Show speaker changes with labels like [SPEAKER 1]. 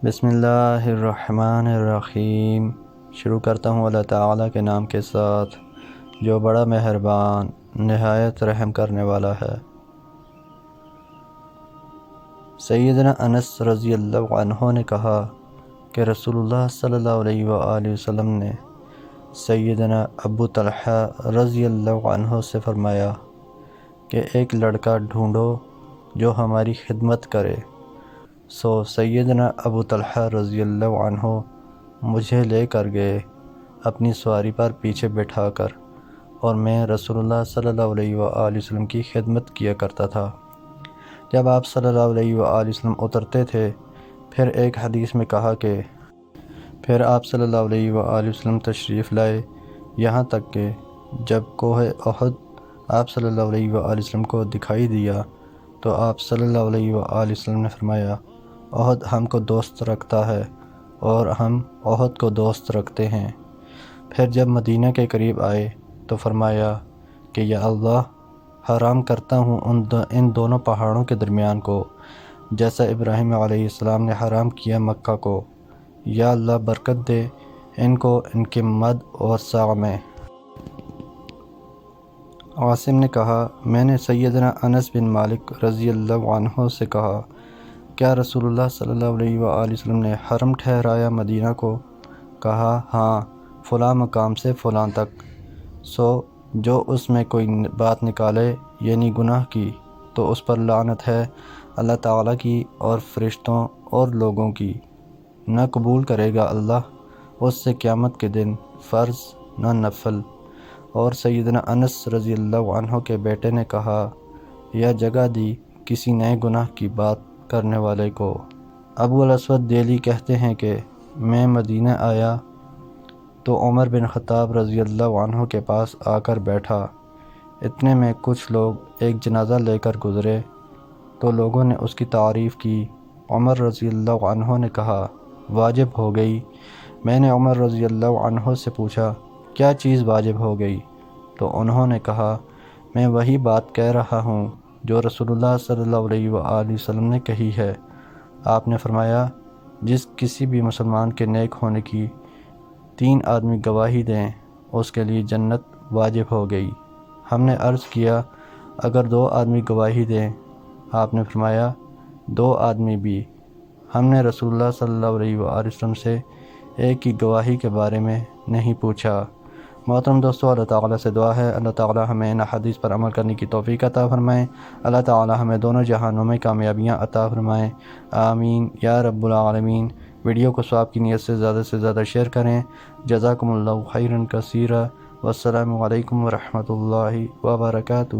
[SPEAKER 1] بسم اللہ الرحمن الرحیم۔ شروع کرتا ہوں اللہ تعالیٰ کے نام کے ساتھ جو بڑا مہربان نہایت رحم کرنے والا ہے۔ سیدنا انس رضی اللہ عنہ نے کہا کہ رسول اللہ صلی اللہ علیہ وآلہ وسلم نے سیدنا ابو طلحہ رضی اللہ عنہ سے فرمایا کہ ایک لڑکا ڈھونڈو جو ہماری خدمت کرے۔ سو سیدنا ابو طلحہ رضی اللہ عنہ مجھے لے کر گئے اپنی سواری پر پیچھے بٹھا کر، اور میں رسول اللہ صلی اللہ علیہ وآلہ وسلم کی خدمت کیا کرتا تھا۔ جب آپ صلی اللہ علیہ وآلہ وسلم اترتے تھے، پھر ایک حدیث میں کہا کہ پھر آپ صلی اللہ علیہ وآلہ وسلم تشریف لائے، یہاں تک کہ جب کوہ احد آپ صلی اللہ علیہ وآلہ وسلم کو دکھائی دیا تو آپ صلی اللہ علیہ وآلہ وسلم نے فرمایا، احد ہم کو دوست رکھتا ہے اور ہم احد کو دوست رکھتے ہیں۔ پھر جب مدینہ کے قریب آئے تو فرمایا کہ یا اللہ، حرام کرتا ہوں ان دونوں پہاڑوں کے درمیان کو، جیسا ابراہیم علیہ السلام نے حرام کیا مکہ کو۔ یا اللہ برکت دے ان کو ان کے مد اور ساغ میں۔ عاصم نے کہا، میں نے سیدنا انس بن مالک رضی اللہ عنہ سے کہا، کیا رسول اللہ صلی اللہ علیہ وآلہ وسلم نے حرم ٹھہرایا مدینہ کو؟ کہا، ہاں، فلاں مقام سے فلاں تک۔ سو جو اس میں کوئی بات نکالے یعنی گناہ کی تو اس پر لعنت ہے اللہ تعالیٰ کی اور فرشتوں اور لوگوں کی، نہ قبول کرے گا اللہ اس سے قیامت کے دن فرض نہ نفل۔ اور سیدنا انس رضی اللہ عنہ کے بیٹے نے کہا، یا جگہ دی کسی نئے گناہ کی بات کرنے والے کو۔ ابو الاسود دیلی کہتے ہیں کہ میں مدینہ آیا تو عمر بن خطاب رضی اللہ عنہ کے پاس آ کر بیٹھا۔ اتنے میں کچھ لوگ ایک جنازہ لے کر گزرے تو لوگوں نے اس کی تعریف کی۔ عمر رضی اللہ عنہ نے کہا، واجب ہو گئی۔ میں نے عمر رضی اللہ عنہ سے پوچھا، کیا چیز واجب ہو گئی؟ تو انہوں نے کہا، میں وہی بات کہہ رہا ہوں جو رسول اللہ صلی اللہ علیہ وآلہ وسلم نے کہی ہے۔ آپ نے فرمایا، جس کسی بھی مسلمان کے نیک ہونے کی 3 آدمی گواہی دیں اس کے لیے جنت واجب ہو گئی۔ ہم نے عرض کیا، اگر 2 آدمی گواہی دیں؟ آپ نے فرمایا، 2 آدمی بھی۔ ہم نے رسول اللہ صلی اللہ علیہ وآلہ وسلم سے ایک کی گواہی کے بارے میں نہیں پوچھا۔ محترم دوستو، اللہ تعالیٰ سے دعا ہے اللہ تعالیٰ ہمیں ان حدیث پر عمل کرنے کی توفیق عطا فرمائیں۔ اللہ تعالیٰ ہمیں دونوں جہانوں میں کامیابیاں عطا فرمائیں، آمین یا رب العالمین۔ ویڈیو کو ثواب کی نیت سے زیادہ شیئر کریں۔ جزاکم اللہ خیرا کثیرا، والسلام علیکم ورحمۃ اللہ وبرکاتہ۔